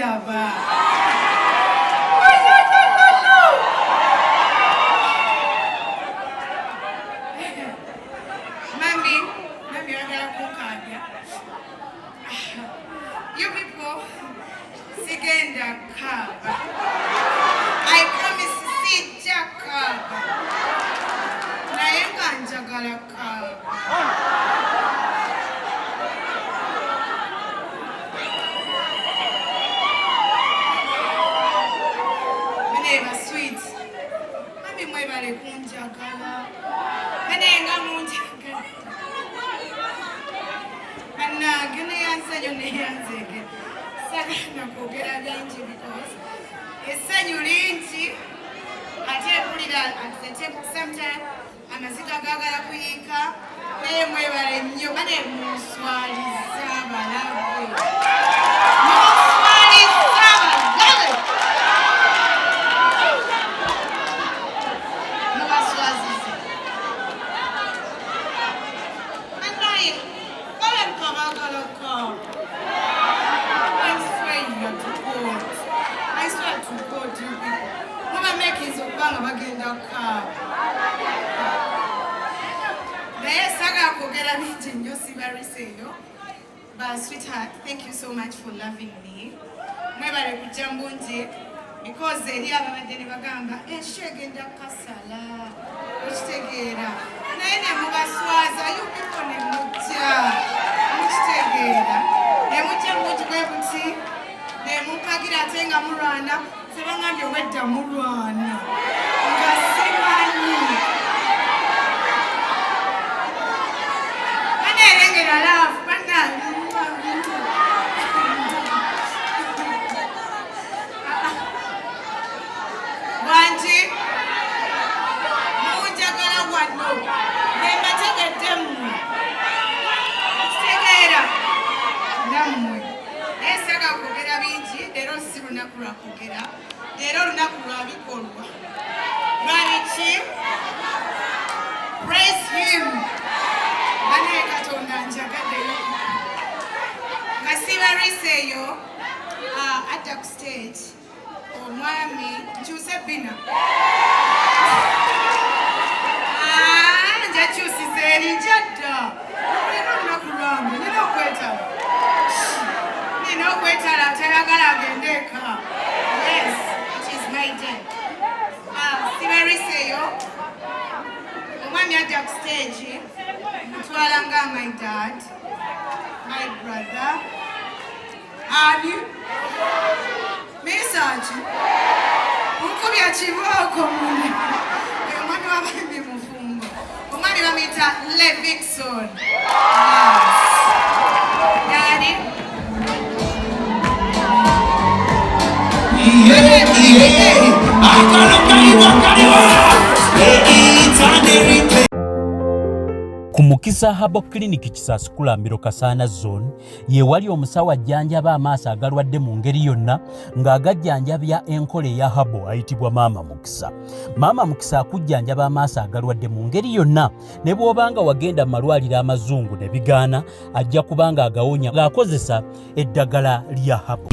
kundaba. Mami, wagala kukabya. You people, sigenda kaba. I promise sijja kaba. Naye nga njagala kaba. Meneba sweet. Mami mwebale kunjagala. Menenga munjagala. Manage ne yansanyo ne yanzege. Sagana kwogera bingi because essanyu lingi ate mpulira at the same time amazika gagala kuyiika naye mwebale nnyo bane muswaliza abalabe. Muswaliza abalabe. Mubaswazize. Anaye bale mukabagala kabo. I swear to God, you people. Mama make his obanga bagenda kaba. Naye saga kogera bingi nnyo sibariseeyo. But sweetheart, thank you so much for loving me. Mwebale kujja mbungi because eri ababadde ne bagamba enshu egenda kasala. Okitegeera. Naye ne mubaswaza you people ne mujja. Mukitegeera. Ne mujja mbungi bwe buti. Mukagira atenga mulwana sebangambye wedda mulwana nga simanyi banerengera laafu banalima wangi munjagala wano nembategeddemu kitegeera nammwe esaga kwogera bingi leero si lunaku lwa kwogera leero lunaku lwa bikolwa lwabiki praise him banaye katonda njagaddeyo nga sibariseeyo adda ku stage omwami nkyuse bina njakyusiza eri njadda leero lunaku lwange nina okwetaba no kwetala tayagala agendeka. Yes, it is my day. Sibariseeyo omwami adda ku stage mutwala nga my dad, my brother, ani misaki nkubya kibooko mune omwami wabambi mufumbo omwami bamuyita Levikson. Yes. Daddy. Ku Mukisa Habo Clinic Kisasukula Mbiro Kasana Zone ye wali omusawo ajjanjaba amaaso agalwadde mu ngeri yonna ng'agajjanjabya enkole ya Habo ayitibwa Maama Mukisa. Maama Mukisa akujjanjaba amaaso agalwadde mu ngeri yonna ne bw'obanga wagenda mu malwaliro amazungu ne bigaana ajja kubanga agawonya ng'akozesa eddagala lya Habo.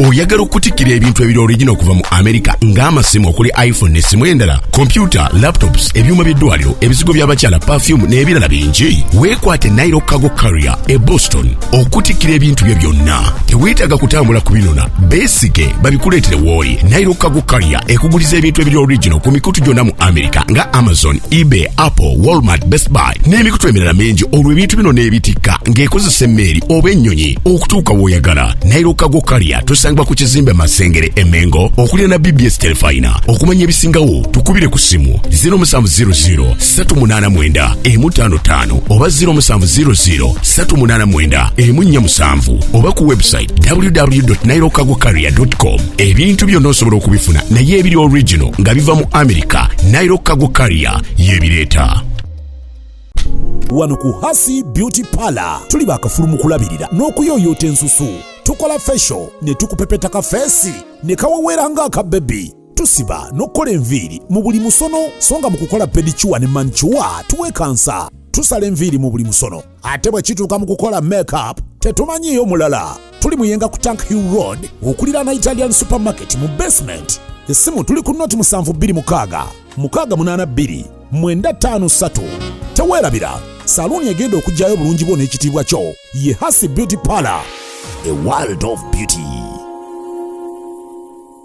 Oyagala okutikira ebintu ebiri original okuva mu America ng'amasimu okuli iPhone n'essimu endala, computer, laptops, ebyuma by'eddwaliro, ebizigo by'abakyala, perfume n'ebirala bingi. Weekwate Nairo Cargo Carrier e Boston okutikira ebintu bye byonna. Teweetaaga kutambula kubinona, beesige babikuleetere w'oli. Nairo Cargo Carrier ekuguliza ebintu ebiri original ku mikutu gyonna mu America nga Amazon, eBay, Apple, Walmart, Best Buy n'emikutu emirala mingi olwo ebintu bino n'ebitikka ng'ekozesa emmeeri oba ennyonyi okutuuka w'oyagala. Nairo Cargo Carrier tusangibwa ku kizimbe Masengere Emengo okulira na BBS Telefina. Okumanya ebisingawo tukubire ku simu 0700 389 155 oba 0700 389 147 oba ku website www.nairocargocarrier.com. ebintu byonna osobola okubifuna naye ebiri original nga biva mu America. Nairo Cargo Carrier yebireeta. Wano ku Hasi Beauty Parlor tuli bakafulu mu kulabirira n'okuyoyota ensusu. Tukola facial ne tukupepeta ka face ne kawawera nga aka baby. Tusiba n'okola enviiri mu buli musono songa mu kukola pedicure ne manicure tuwe kansa. Tusala enviiri mu buli musono ate bwe kituuka mu kukola makeup tetumanyiyo mulala. Tuli muyenga ku Tank Hill Road okulira na Italian Supermarket mu basement. Essimu tuli ku noti 726 682 953. Teweerabira, saluni egenda okujjayo bulungi bwo n'ekitiibwa kyo ye Hasi Beauty Parlor, a world of beauty.